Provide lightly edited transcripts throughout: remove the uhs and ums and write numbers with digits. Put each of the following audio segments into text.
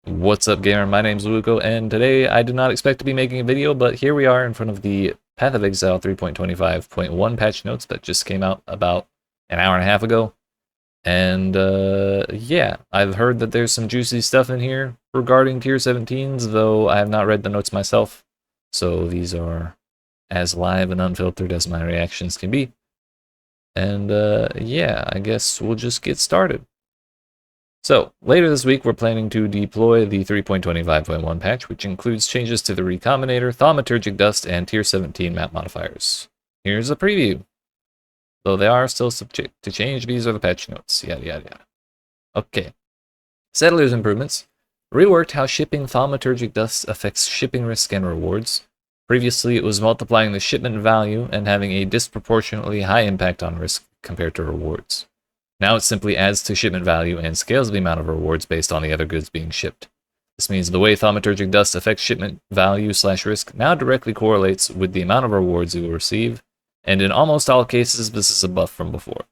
What's up, gamer? My name's Wilucco, and today I did not expect to be making a video, but here we are in front of the Path of Exile 3.25.1 patch notes that just came out about an hour and a half ago. And yeah, I've heard that there's some juicy stuff in here regarding tier 17s, though I have not read the notes myself. So these are as live and unfiltered as my reactions can be. And yeah, I guess we'll just get started. So, later this week, we're planning to deploy the 3.25.1 patch, which includes changes to the Recombinator, Thaumaturgic Dust, and Tier 17 map modifiers. Here's a preview. Though they are still subject to change, these are the patch notes, yada yada yada. Okay. Settlers improvements. Reworked how shipping Thaumaturgic Dust affects shipping risk and rewards. Previously, it was multiplying the shipment value and having a disproportionately high impact on risk compared to rewards. Now it simply adds to shipment value and scales the amount of rewards based on the other goods being shipped. This means the way Thaumaturgic Dust affects shipment value/risk now directly correlates with the amount of rewards you will receive, and in almost all cases this is a buff from before.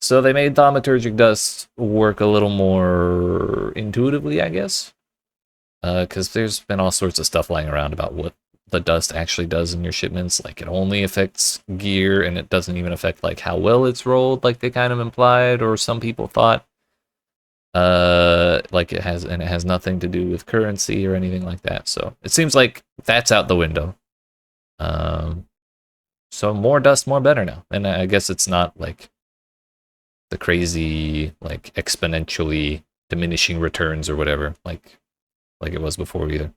So they made Thaumaturgic Dust work a little more intuitively, I guess, because there's been all sorts of stuff lying around about what the dust actually does in your shipments. Like, it only affects gear, and it doesn't even affect like how well it's rolled, like they kind of implied, or some people thought. Like it has nothing to do with currency or anything like that. So it seems like that's out the window. So more dust, more better now. And I guess it's not like the crazy, like exponentially diminishing returns or whatever, like it was before either.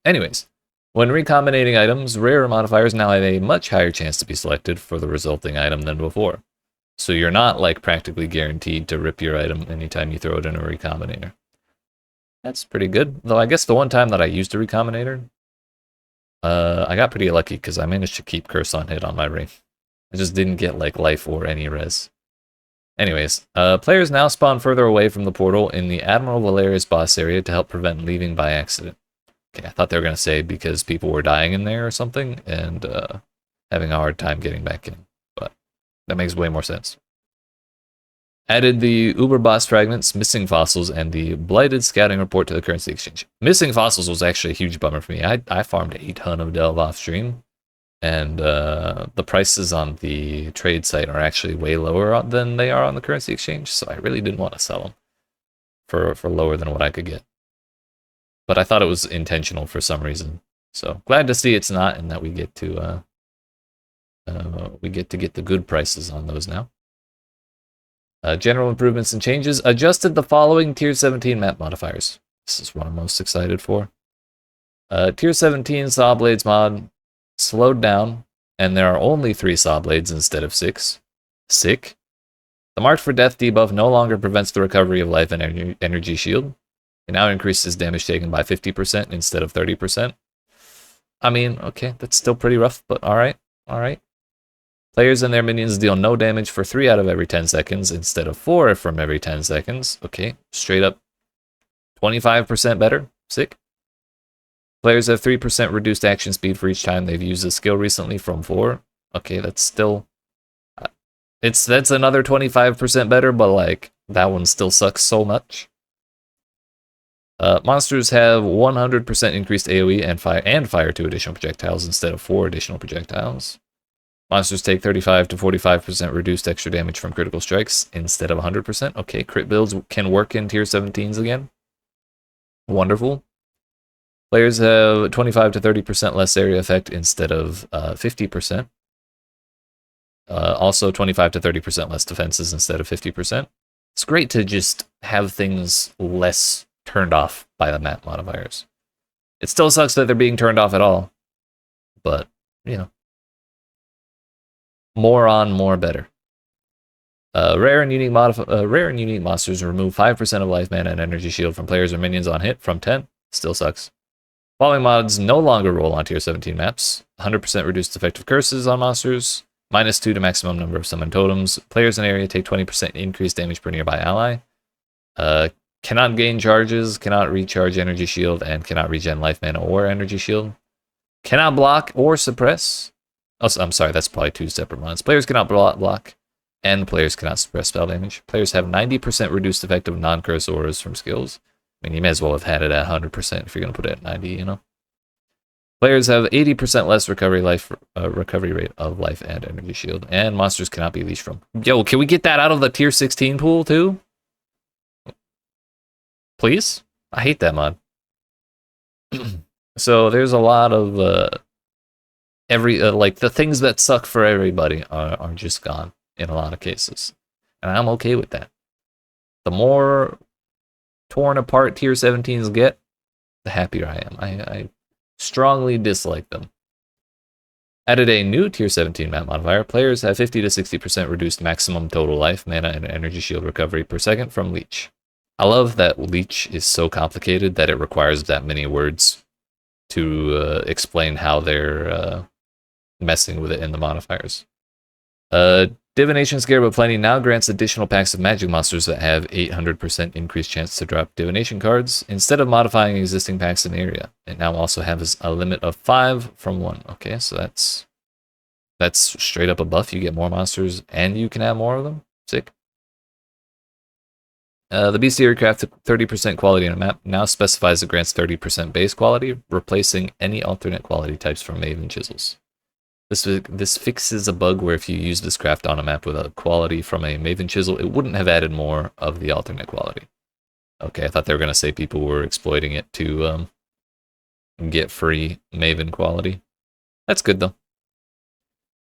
Anyways. When recombinating items, rarer modifiers now have a much higher chance to be selected for the resulting item than before. So you're not like practically guaranteed to rip your item anytime you throw it in a recombinator. That's pretty good. Though I guess the one time that I used a recombinator, I got pretty lucky because I managed to keep curse on hit on my ring. I just didn't get like life or any res. Anyways, players now spawn further away from the portal in the Admiral Valerius boss area to help prevent leaving by accident. Okay, I thought they were going to say because people were dying in there or something and having a hard time getting back in, but that makes way more sense. Added the Uber boss fragments, missing fossils, and the blighted scouting report to the currency exchange. Missing fossils was actually a huge bummer for me. I farmed a ton of delve off stream, and the prices on the trade site are actually way lower than they are on the currency exchange, so I really didn't want to sell them for lower than what I could get. But I thought it was intentional for some reason. So glad to see it's not, and that we get to get the good prices on those now. General improvements and changes. Adjusted the following Tier 17 map modifiers. This is what I'm most excited for. Tier 17 Saw Blades mod slowed down, and there are only 3 Saw Blades instead of 6. Sick. The Marked for Death debuff no longer prevents the recovery of life and energy shield. It now increases damage taken by 50% instead of 30%. I mean, okay, that's still pretty rough, but alright, alright. Players and their minions deal no damage for 3 out of every 10 seconds instead of 4 from every 10 seconds. Okay, straight up 25% better. Sick. Players have 3% reduced action speed for each time they've used a skill recently from 4. Okay, that's still... That's another 25% better, but like, that one still sucks so much. Monsters have 100% increased AoE and fire 2 additional projectiles instead of 4 additional projectiles. Monsters take 35 to 45% reduced extra damage from critical strikes instead of 100%. Okay, crit builds can work in tier 17s again. Wonderful. Players have 25 to 30% less area effect instead of 50%. Also 25 to 30% less defenses instead of 50%. It's great to just have things less turned off by the map modifiers. It still sucks that they're being turned off at all, but, you know. More on, more better. Rare and unique monsters remove 5% of life, mana, and energy shield from players or minions on hit from 10. Still sucks. Following mods no longer roll on tier 17 maps. 100% reduced effective curses on monsters. -2 to maximum number of summoned totems. Players in area take 20% increased damage per nearby ally. Cannot gain charges, cannot recharge energy shield, and cannot regen life, mana, or energy shield. Cannot block or suppress. Oh, I'm sorry, that's probably 2 separate mods. Players cannot block, and players cannot suppress spell damage. Players have 90% reduced effective non-curse auras from skills. I mean, you may as well have had it at 100% if you're going to put it at 90, you know? Players have 80% less recovery rate of life and energy shield, and monsters cannot be leashed from. Yo, can we get that out of the tier 16 pool, too? Please? I hate that mod. So there's a lot of like the things that suck for everybody are just gone in a lot of cases, and I'm okay with that. The more torn apart tier 17s get, the happier I am. I strongly dislike them. Added a new tier 17 map modifier. Players have 50 to 60% reduced maximum total life, mana, and energy shield recovery per second from leech. I love that leech is so complicated that it requires that many words to explain how they're messing with it in the modifiers. Divination Scarab of Plenty now grants additional packs of magic monsters that have 800% increased chance to drop divination cards instead of modifying existing packs in the area. It now also has a limit of 5 from 1. Okay, so that's straight up a buff. You get more monsters and you can have more of them. Sick. The bestiary craft 30% quality on a map now specifies it grants 30% base quality, replacing any alternate quality types from Maven chisels. This fixes a bug where if you use this craft on a map with a quality from a Maven chisel, it wouldn't have added more of the alternate quality. Okay, I thought they were going to say people were exploiting it to get free Maven quality. That's good though.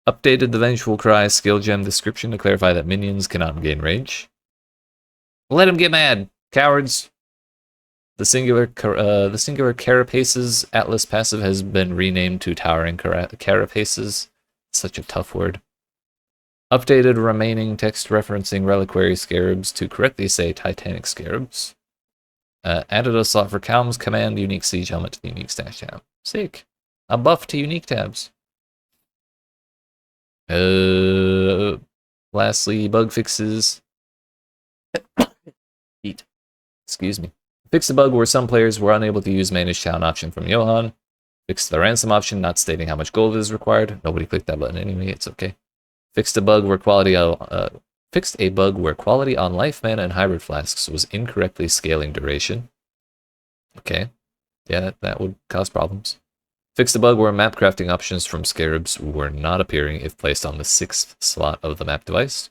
Updated the Vengeful Cry skill gem description to clarify that minions cannot gain rage. Let him get mad, cowards. The singular Carapace's Atlas passive has been renamed to Towering Carapaces. Such a tough word. Updated remaining text referencing Reliquary Scarabs to correctly say Titanic Scarabs. Added a slot for Calm's Command Unique Siege Helmet to the Unique Stash tab. Sick. A buff to Unique tabs. Lastly, bug fixes. Excuse me. Fix the bug where some players were unable to use Manage Town option from Johan. Fix the ransom option, not stating how much gold is required. Nobody clicked that button anyway, it's okay. Fixed a bug where quality on life mana and hybrid flasks was incorrectly scaling duration. Okay. Yeah, that would cause problems. Fixed a bug where map crafting options from Scarabs were not appearing if placed on the 6th slot of the map device.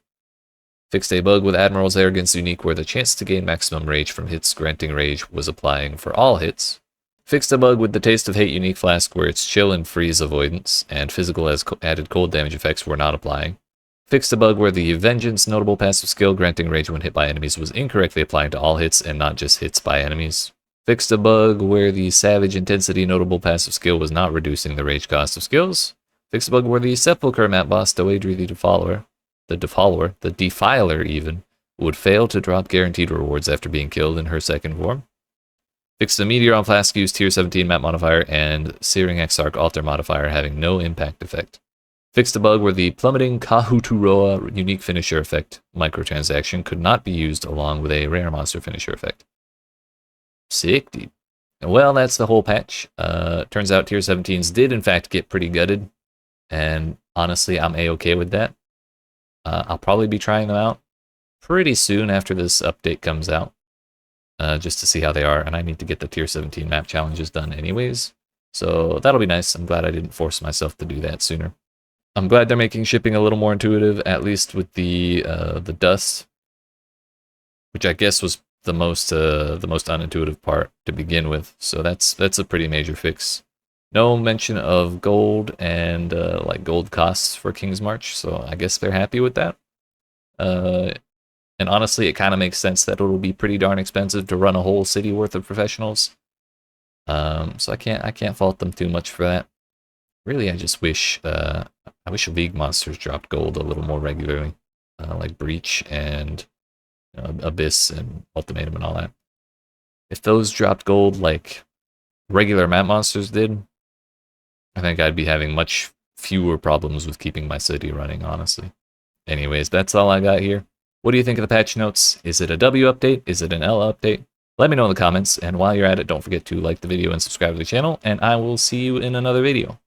Fixed a bug with Admiral's Arrogance Unique where the chance to gain maximum rage from hits granting rage was applying for all hits. Fixed a bug with the Taste of Hate Unique Flask where its chill and freeze avoidance and physical as added cold damage effects were not applying. Fixed a bug where the Vengeance notable passive skill granting rage when hit by enemies was incorrectly applying to all hits and not just hits by enemies. Fixed a bug where the Savage Intensity notable passive skill was not reducing the rage cost of skills. Fixed a bug where the Sepulchre map boss Doedri the Defiler even, would fail to drop guaranteed rewards after being killed in her second form. Fixed the Meteor on Flask-Use Tier 17 map modifier and Searing Exarch Altar modifier having no impact effect. Fixed a bug where the Plummeting Kahuturoa unique finisher effect microtransaction could not be used along with a rare monster finisher effect. Sick, dude. Well, that's the whole patch. Turns out Tier 17s did in fact get pretty gutted, and honestly, I'm a-okay with that. I'll probably be trying them out pretty soon after this update comes out, just to see how they are, and I need to get the Tier 17 map challenges done anyways, so that'll be nice. I'm glad I didn't force myself to do that sooner. I'm glad they're making shipping a little more intuitive, at least with the dust, which I guess was the most unintuitive part to begin with, so that's a pretty major fix. No mention of gold and like gold costs for King's March, so I guess they're happy with that. And honestly, it kind of makes sense that it'll be pretty darn expensive to run a whole city worth of professionals. So I can't fault them too much for that. Really, I just wish League monsters dropped gold a little more regularly, like Breach and Abyss and Ultimatum and all that. If those dropped gold like regular map monsters did, I think I'd be having much fewer problems with keeping my city running, honestly. Anyways, that's all I got here. What do you think of the patch notes? Is it a W update? Is it an L update? Let me know in the comments, and while you're at it, don't forget to like the video and subscribe to the channel, and I will see you in another video.